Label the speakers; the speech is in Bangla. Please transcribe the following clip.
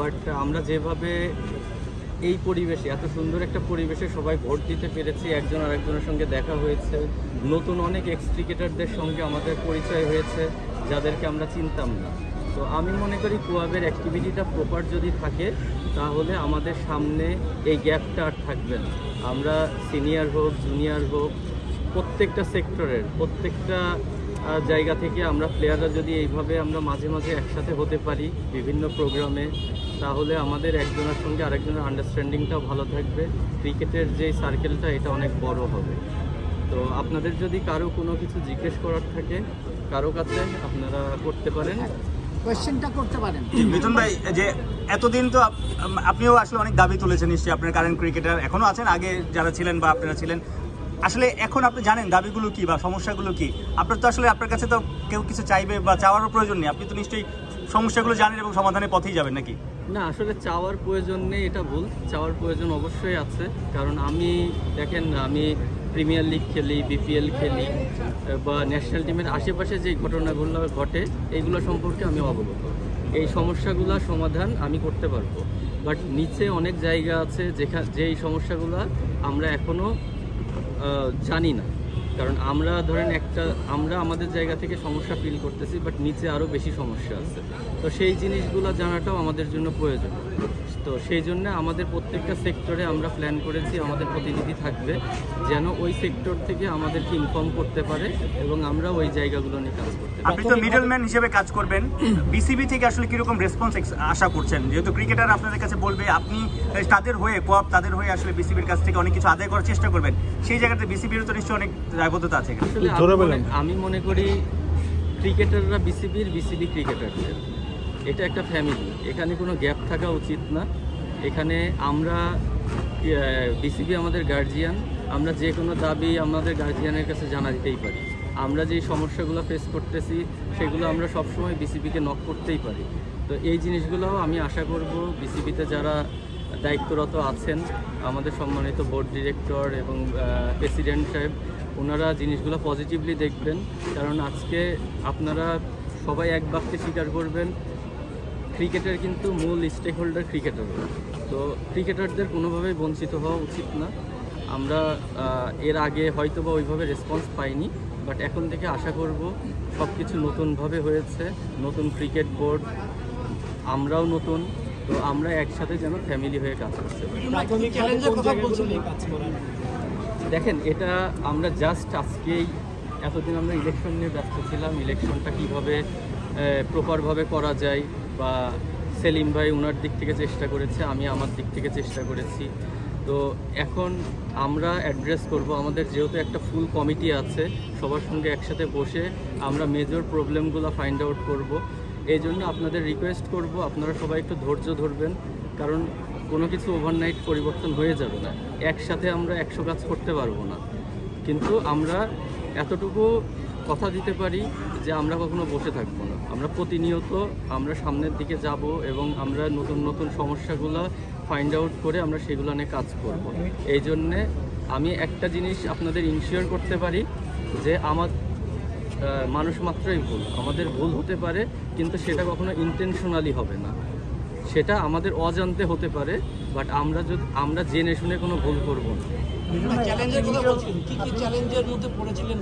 Speaker 1: বাট আমরা যেভাবে এই পরিবেশে এত সুন্দর একটা পরিবেশে সবাই ভোট দিতে পেরেছি, একজন আরেকজনের সঙ্গে দেখা হয়েছে, নতুন অনেক এক্স ক্রিকেটারদের সঙ্গে আমাদের পরিচয় হয়েছে যাদেরকে আমরা চিনতাম না। তো আমি মনে করি কোয়াবের অ্যাক্টিভিটিটা প্রপার যদি থাকে তাহলে আমাদের সামনে এই গ্যাপটা আর থাকবে না। আমরা সিনিয়র হোক জুনিয়র হোক প্রত্যেকটা সেক্টরের প্রত্যেকটা জায়গা থেকে আমরা প্লেয়াররা যদি এইভাবে আমরা মাঝে মাঝে একসাথে হতে পারি বিভিন্ন প্রোগ্রামে, তাহলে আমাদের একজনের সঙ্গে আরেকজনের আন্ডারস্ট্যান্ডিংটাও ভালো থাকবে, ক্রিকেটের যে সার্কেলটা এটা অনেক বড় হবে। তো আপনাদের যদি কারো কোনো কিছু জিজ্ঞেস করার থাকে কারো কাছে আপনারা করতে পারেন,
Speaker 2: কোয়েশ্চেনটা করতে পারেন।
Speaker 3: মিথুন ভাই, যে এতদিন তো আপনিও আসলে অনেক দাবি তুলেছেন, নিশ্চয়ই আপনার কারেন্ট ক্রিকেটার এখনো আছেন, আগে যারা ছিলেন বা আপনারা ছিলেন, আসলে এখন আপনি জানেন দাবিগুলো কি বা সমস্যাগুলো কি? আপনার তো আসলে আপনার কাছে তো কেউ কিছু চাইবে বা চাওয়ারও প্রয়োজন নেই, আপনি তো নিশ্চয়ই সমস্যাগুলো জানেন এবং সমাধানের পথেই যাবেন নাকি?
Speaker 1: না, আসলে চাওয়ার প্রয়োজন নেই, এটা ভুল। চাওয়ার প্রয়োজন অবশ্যই আছে, কারণ আমি দেখেন আমি প্রিমিয়ার লিগ খেলি, বিপিএল খেলি বা ন্যাশনাল টিমের আশেপাশে যে ঘটনাগুলো ঘটে এইগুলো সম্পর্কে আমি অবগত। এই সমস্যাগুলো সমাধান আমি করতে পারবো, বাট নিচে অনেক জায়গা আছে যেই সমস্যাগুলো আমরা এখনও জানি না। কারণ আমরা ধরেন আমরা আমাদের জায়গা থেকে সমস্যা ফিল করতেছি, বাট নিচে আরও বেশি সমস্যা আছে। তো সেই জিনিসগুলো জানাটাও আমাদের জন্য প্রয়োজন। তো সেই জন্য আমাদের প্রত্যেকটা সেক্টরে আমরা প্ল্যান করেছি আমাদের প্রতিনিধি থাকবে, যেন ওই সেক্টর থেকে আমাদেরকে ইনফর্ম করতে পারে এবং আমরা ওই জায়গাগুলো নিয়ে কাজ করতে পারি।
Speaker 3: আপনি তো মিডলম্যান হিসেবে কাজ করবেন, বিসিবি থেকে আসলে কিরকম রেসপন্স আশা করছেন? যেহেতু ক্রিকেটার আপনাদের কাছে বলবে, আপনি তাদের হয়ে কোয়াব তাদের হয়ে আসলে বিসিবির কাছ থেকে অনেক কিছু আদায় করার চেষ্টা করবেন, সেই জায়গাতে বিসিবির তো নিশ্চয়ই অনেক দায়বদ্ধতা আছে।
Speaker 1: আমি মনে করি ক্রিকেটাররা বিসিবি ক্রিকেটারদের, এটা একটা ফ্যামিলি, এখানে কোনো গ্যাপ থাকা উচিত না। এখানে আমরা বিসিবি আমাদের গার্জিয়ান, আমরা যে কোনো দাবি আমাদের গার্জিয়ানের কাছে জানা দিতেই পারি। আমরা যে সমস্যাগুলো ফেস করতেছি সেগুলো আমরা সবসময় বিসিবিকে নক করতেই পারি। তো এই জিনিসগুলোও আমি আশা করব বিসিবিতে যারা দায়িত্বরত আছেন, আমাদের সম্মানিত বোর্ড ডিরেক্টর এবং প্রেসিডেন্ট সাহেব, ওনারা জিনিসগুলো পজিটিভলি দেখবেন। কারণ আজকে আপনারা সবাই এক বাক্যে স্বীকার করবেন ক্রিকেটের কিন্তু মূল স্টেক হোল্ডার ক্রিকেটাররা। তো ক্রিকেটারদের কোনোভাবেই বঞ্চিত হওয়া উচিত না। আমরা এর আগে হয়তো বা ওইভাবে রেসপন্স পাইনি, বাট এখন থেকে আশা করব সব কিছু নতুনভাবে হয়েছে, নতুন ক্রিকেট বোর্ড, আমরাও নতুন, তো আমরা একসাথে যেন ফ্যামিলি হয়ে কাজ করতে পারি। দেখেন, এটা আমরা জাস্ট আজকেই, এতদিন আমরা ইলেকশন নিয়ে ব্যস্ত ছিলাম, ইলেকশনটা কীভাবে প্রপারভাবে করা যায়, বা সেলিম ভাই ওনার দিক থেকে চেষ্টা করেছে, আমি আমার দিক থেকে চেষ্টা করেছি। তো এখন আমরা অ্যাড্রেস করব, আমাদের যেহেতু একটা ফুল কমিটি আছে, সবার সঙ্গে একসাথে বসে আমরা মেজর প্রবলেমগুলো ফাইন্ড আউট করব। এই জন্য আপনাদের রিকোয়েস্ট করব আপনারা সবাই একটু ধৈর্য ধরবেন, কারণ কোনো কিছু ওভারনাইট পরিবর্তন হয়ে যাবে না। একসাথে আমরা 100 কাজ করতে পারবো না, কিন্তু আমরা এতটুকু কথা দিতে পারি যে আমরা কখনো বসে থাকবো না। আমরা প্রতিনিয়ত আমরা সামনের দিকে যাব এবং আমরা নতুন নতুন সমস্যাগুলো ফাইন্ড আউট করে আমরা সেগুলো নিয়ে কাজ করব। এই জন্যে আমি একটা জিনিস আপনাদের ইনশিওর করতে পারি যে মানুষ মাত্রই ভুল, আমাদের ভুল হতে পারে, কিন্তু সেটা কখনো ইন্টেনশনালি হবে না, সেটা আমাদের অজান্তে হতে পারে, বাট আমরা জেনে শুনে কোনো ভুল করব না।
Speaker 2: চ্যালেঞ্জের কথা বলছেন, কি কি চ্যালেঞ্জের মধ্যে পড়েছিলেন?